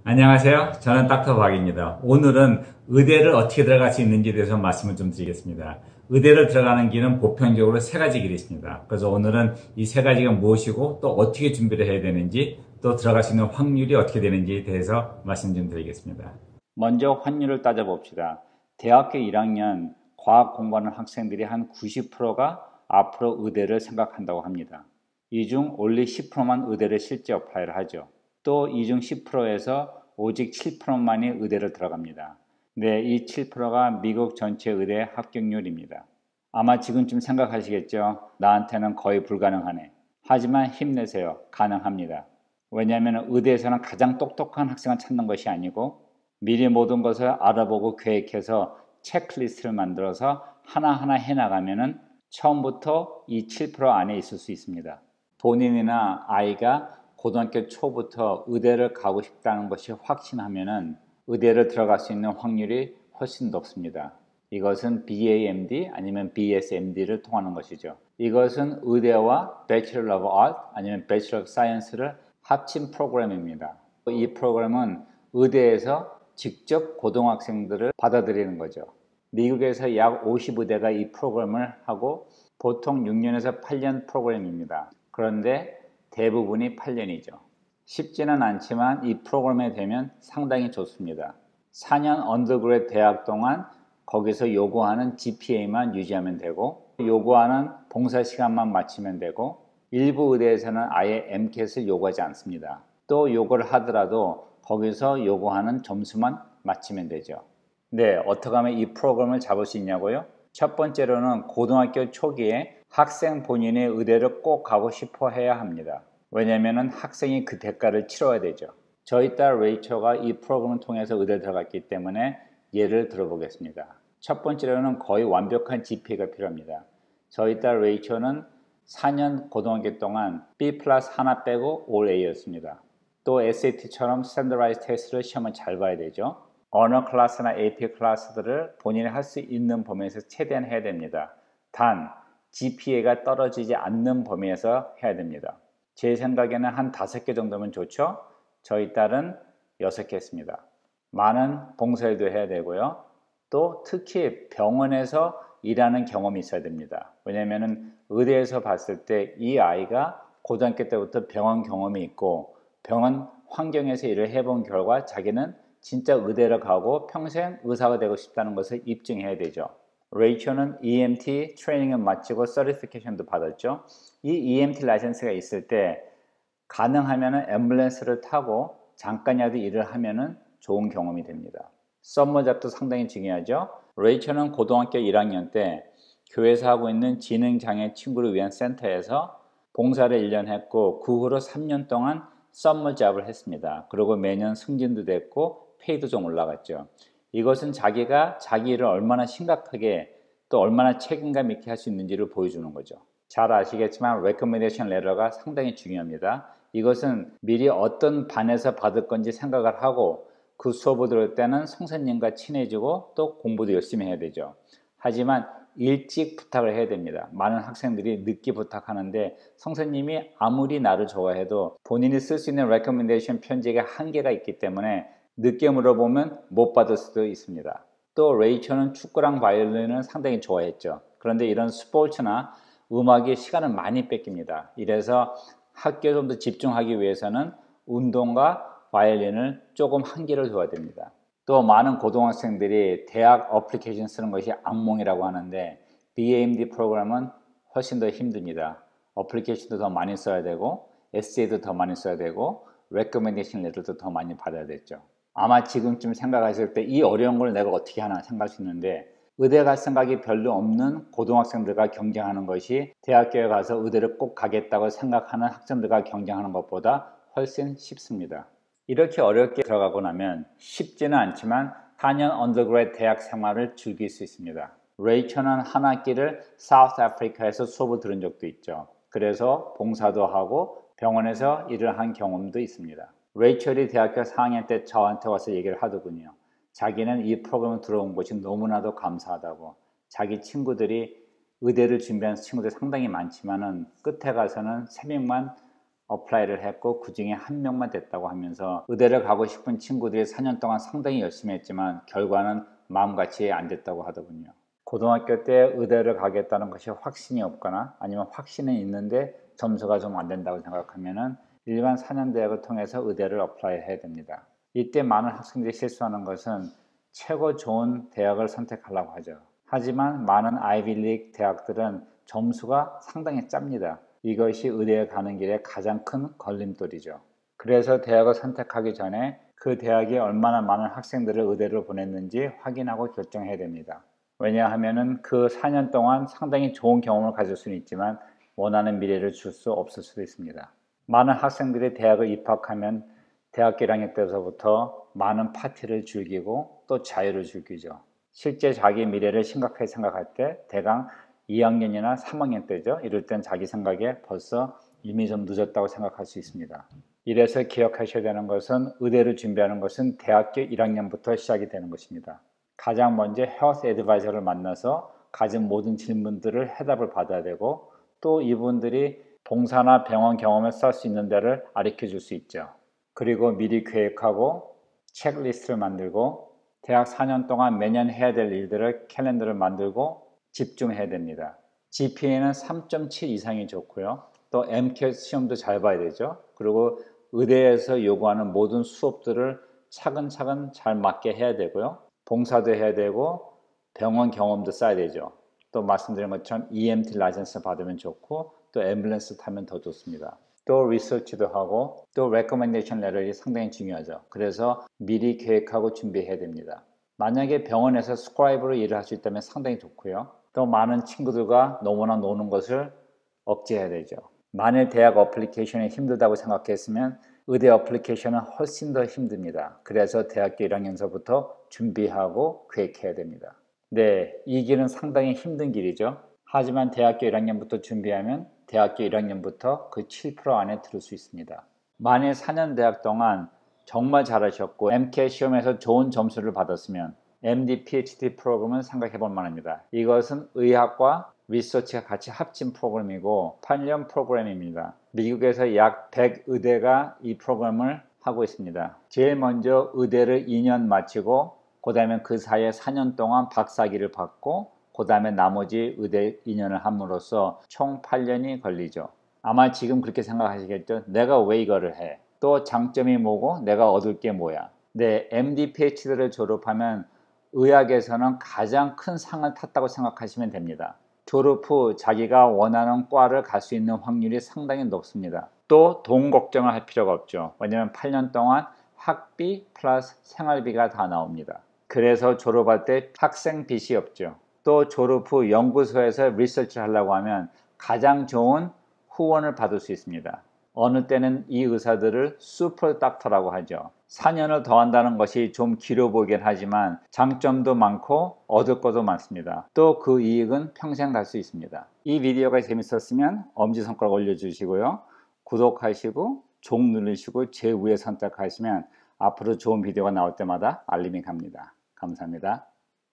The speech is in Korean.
안녕하세요. 저는 닥터 박입니다. 오늘은 의대를 어떻게 들어갈 수 있는지에 대해서 말씀을 좀 드리겠습니다. 의대를 들어가는 길은 보편적으로 세 가지 길이 있습니다. 그래서 오늘은 이 세 가지가 무엇이고 또 어떻게 준비를 해야 되는지 또 들어갈 수 있는 확률이 어떻게 되는지에 대해서 말씀 좀 드리겠습니다. 먼저 확률을 따져봅시다. 대학교 1학년 과학 공부하는 학생들이 한 90%가 앞으로 의대를 생각한다고 합니다. 이 중 only 10%만 의대를 실제 어플라이를 하죠. 또 이 중 10%에서 오직 7%만이 의대를 들어갑니다. 네, 이 7%가 미국 전체 의대 합격률입니다. 아마 지금쯤 생각하시겠죠? 나한테는 거의 불가능하네. 하지만 힘내세요. 가능합니다. 왜냐하면 의대에서는 가장 똑똑한 학생을 찾는 것이 아니고 미리 모든 것을 알아보고 계획해서 체크리스트를 만들어서 하나하나 해나가면 처음부터 이 7% 안에 있을 수 있습니다. 본인이나 아이가 고등학교 초부터 의대를 가고 싶다는 것이 확신하면은 의대를 들어갈 수 있는 확률이 훨씬 높습니다. 이것은 BAMD 아니면 BSMD를 통하는 것이죠. 이것은 의대와 Bachelor of Art 아니면 Bachelor of Science를 합친 프로그램입니다. 이 프로그램은 의대에서 직접 고등학생들을 받아들이는 거죠. 미국에서 약 50의대가 이 프로그램을 하고 보통 6년에서 8년 프로그램입니다. 그런데 대부분이 8년이죠. 쉽지는 않지만 이 프로그램에 되면 상당히 좋습니다. 4년 언더그레이드 대학 동안 거기서 요구하는 GPA만 유지하면 되고 요구하는 봉사 시간만 마치면 되고 일부 의대에서는 아예 MCAT을 요구하지 않습니다. 또 요구를 하더라도 거기서 요구하는 점수만 마치면 되죠. 네, 어떻게 하면 이 프로그램을 잡을 수 있냐고요? 첫 번째로는 고등학교 초기에 학생 본인의 의대를 꼭 가고 싶어 해야 합니다. 왜냐하면 학생이 그 대가를 치러야 되죠. 저희 딸 레이처가 이 프로그램을 통해서 의대에 들어갔기 때문에 예를 들어보겠습니다. 첫 번째로는 거의 완벽한 GPA가 필요합니다. 저희 딸 레이처는 4년 고등학교 동안 B 플러스 하나 빼고 all A였습니다. 또 SAT처럼 스탠더라이즈 테스트를 시험을 잘 봐야 되죠. 언어 클래스나 AP 클래스들을 본인이 할 수 있는 범위에서 최대한 해야 됩니다. 단 GPA가 떨어지지 않는 범위에서 해야 됩니다. 제 생각에는 한 5개 정도면 좋죠. 저희 딸은 6개 했습니다. 많은 봉사일도 해야 되고요. 또 특히 병원에서 일하는 경험이 있어야 됩니다. 왜냐하면 의대에서 봤을 때 이 아이가 고등학교 때부터 병원 경험이 있고 병원 환경에서 일을 해본 결과 자기는 진짜 의대를 가고 평생 의사가 되고 싶다는 것을 입증해야 되죠. 레이처는 EMT 트레이닝을 마치고 서티피케이션도 받았죠. 이 EMT 라이센스가 있을 때 가능하면 앰뷸런스를 타고 잠깐이라도 일을 하면 좋은 경험이 됩니다. 썸머잡도 상당히 중요하죠. 레이처는 고등학교 1학년 때 교회에서 하고 있는 지능장애 친구를 위한 센터에서 봉사를 1년 했고 그 후로 3년 동안 썸머잡을 했습니다. 그리고 매년 승진도 됐고 페이도 좀 올라갔죠. 이것은 자기가 자기 일을 얼마나 심각하게 또 얼마나 책임감 있게 할 수 있는지를 보여주는 거죠. 잘 아시겠지만 recommendation letter가 상당히 중요합니다. 이것은 미리 어떤 반에서 받을 건지 생각을 하고 그 수업을 들을 때는 선생님과 친해지고 또 공부도 열심히 해야 되죠. 하지만 일찍 부탁을 해야 됩니다. 많은 학생들이 늦게 부탁하는데 선생님이 아무리 나를 좋아해도 본인이 쓸 수 있는 recommendation 편지가 한계가 있기 때문에 늦게 물어보면 못 받을 수도 있습니다. 또 레이처는 축구랑 바이올린을 상당히 좋아했죠. 그런데 이런 스포츠나 음악이 시간을 많이 뺏깁니다. 이래서 학교에 좀 더 집중하기 위해서는 운동과 바이올린을 조금 한계를 둬야 됩니다. 또 많은 고등학생들이 대학 어플리케이션 쓰는 것이 악몽이라고 하는데 BAMD 프로그램은 훨씬 더 힘듭니다. 어플리케이션도 더 많이 써야 되고 에세이도 더 많이 써야 되고 레코멘데이션 레터도 더 많이 받아야 되죠. 아마 지금쯤 생각하실 때 이 어려운 걸 내가 어떻게 하나 생각하시는데 의대 갈 생각이 별로 없는 고등학생들과 경쟁하는 것이 대학교에 가서 의대를 꼭 가겠다고 생각하는 학생들과 경쟁하는 것보다 훨씬 쉽습니다. 이렇게 어렵게 들어가고 나면 쉽지는 않지만 4년 언더그레이드 대학 생활을 즐길 수 있습니다. 레이처는 한 학기를 사우스 아프리카에서 수업을 들은 적도 있죠. 그래서 봉사도 하고 병원에서 일을 한 경험도 있습니다. 레이첼이 대학교 4학년 때 저한테 와서 얘기를 하더군요. 자기는 이 프로그램에 들어온 것이 너무나도 감사하다고. 자기 친구들이 의대를 준비하는 친구들이 상당히 많지만은 끝에 가서는 3명만 어플라이를 했고 그 중에 한 명만 됐다고 하면서 의대를 가고 싶은 친구들이 4년 동안 상당히 열심히 했지만 결과는 마음같이 안 됐다고 하더군요. 고등학교 때 의대를 가겠다는 것이 확신이 없거나 아니면 확신은 있는데 점수가 좀 안 된다고 생각하면은 일반 4년 대학을 통해서 의대를 어플라이 해야 됩니다. 이때 많은 학생들이 실수하는 것은 최고 좋은 대학을 선택하려고 하죠. 하지만 많은 아이비리그 대학들은 점수가 상당히 짭니다. 이것이 의대에 가는 길에 가장 큰 걸림돌이죠. 그래서 대학을 선택하기 전에 그 대학이 얼마나 많은 학생들을 의대로 보냈는지 확인하고 결정해야 됩니다. 왜냐하면 그 4년 동안 상당히 좋은 경험을 가질 수는 있지만 원하는 미래를 줄 수 없을 수도 있습니다. 많은 학생들이 대학을 입학하면 대학교 1학년 때서부터 많은 파티를 즐기고 또 자유를 즐기죠. 실제 자기 미래를 심각하게 생각할 때 대강 2학년이나 3학년 때죠. 이럴 땐 자기 생각에 벌써 이미 좀 늦었다고 생각할 수 있습니다. 이래서 기억하셔야 되는 것은 의대를 준비하는 것은 대학교 1학년부터 시작이 되는 것입니다. 가장 먼저 헬스 애드바이저를 만나서 가진 모든 질문들을 해답을 받아야 되고 또 이분들이 봉사나 병원 경험을 쌓을 수 있는 데를 가르쳐 줄 수 있죠. 그리고 미리 계획하고 체크리스트를 만들고 대학 4년 동안 매년 해야 될 일들을 캘린더를 만들고 집중해야 됩니다. GPA는 3.7 이상이 좋고요. 또 MCAT 시험도 잘 봐야 되죠. 그리고 의대에서 요구하는 모든 수업들을 차근차근 잘 맞게 해야 되고요. 봉사도 해야 되고 병원 경험도 쌓아야 되죠. 또 말씀드린 것처럼 EMT 라이선스 받으면 좋고 또 앰뷸런스 타면 더 좋습니다. 또 리서치도 하고 또 레코멘데이션 레터가 상당히 중요하죠. 그래서 미리 계획하고 준비해야 됩니다. 만약에 병원에서 스크라이브로 일을 할 수 있다면 상당히 좋고요. 또 많은 친구들과 너무나 노는 것을 억제해야 되죠. 만일 대학 어플리케이션이 힘들다고 생각했으면 의대 어플리케이션은 훨씬 더 힘듭니다. 그래서 대학교 1학년서부터 준비하고 계획해야 됩니다. 네, 이 길은 상당히 힘든 길이죠. 하지만 대학교 1학년부터 준비하면 대학교 1학년부터 그 7% 안에 들을 수 있습니다. 만일 4년 대학 동안 정말 잘하셨고 MCAT 시험에서 좋은 점수를 받았으면 MD, PhD 프로그램은 생각해 볼 만합니다. 이것은 의학과 리서치가 같이 합친 프로그램이고 8년 프로그램입니다. 미국에서 약 100의대가 이 프로그램을 하고 있습니다. 제일 먼저 의대를 2년 마치고 그 다음에 그 사이에 4년 동안 박사학위를 받고 그 다음에 나머지 의대 2년을 함으로써 총 8년이 걸리죠. 아마 지금 그렇게 생각하시겠죠. 내가 왜 이거를 해? 또 장점이 뭐고 내가 얻을 게 뭐야? 네, MD, PhD를 졸업하면 의학에서는 가장 큰 상을 탔다고 생각하시면 됩니다. 졸업 후 자기가 원하는 과를 갈 수 있는 확률이 상당히 높습니다. 또 돈 걱정을 할 필요가 없죠. 왜냐하면 8년 동안 학비 플러스 생활비가 다 나옵니다. 그래서 졸업할 때 학생 빚이 없죠. 또 졸업 후 연구소에서 리서치를 하려고 하면 가장 좋은 후원을 받을 수 있습니다. 어느 때는 이 의사들을 슈퍼 닥터라고 하죠. 4년을 더 한다는 것이 좀 길어 보이긴 하지만 장점도 많고 얻을 것도 많습니다. 또 그 이익은 평생 갈 수 있습니다. 이 비디오가 재밌었으면 엄지손가락 올려주시고요. 구독하시고 종 누르시고 제 위에 선택하시면 앞으로 좋은 비디오가 나올 때마다 알림이 갑니다. 감사합니다.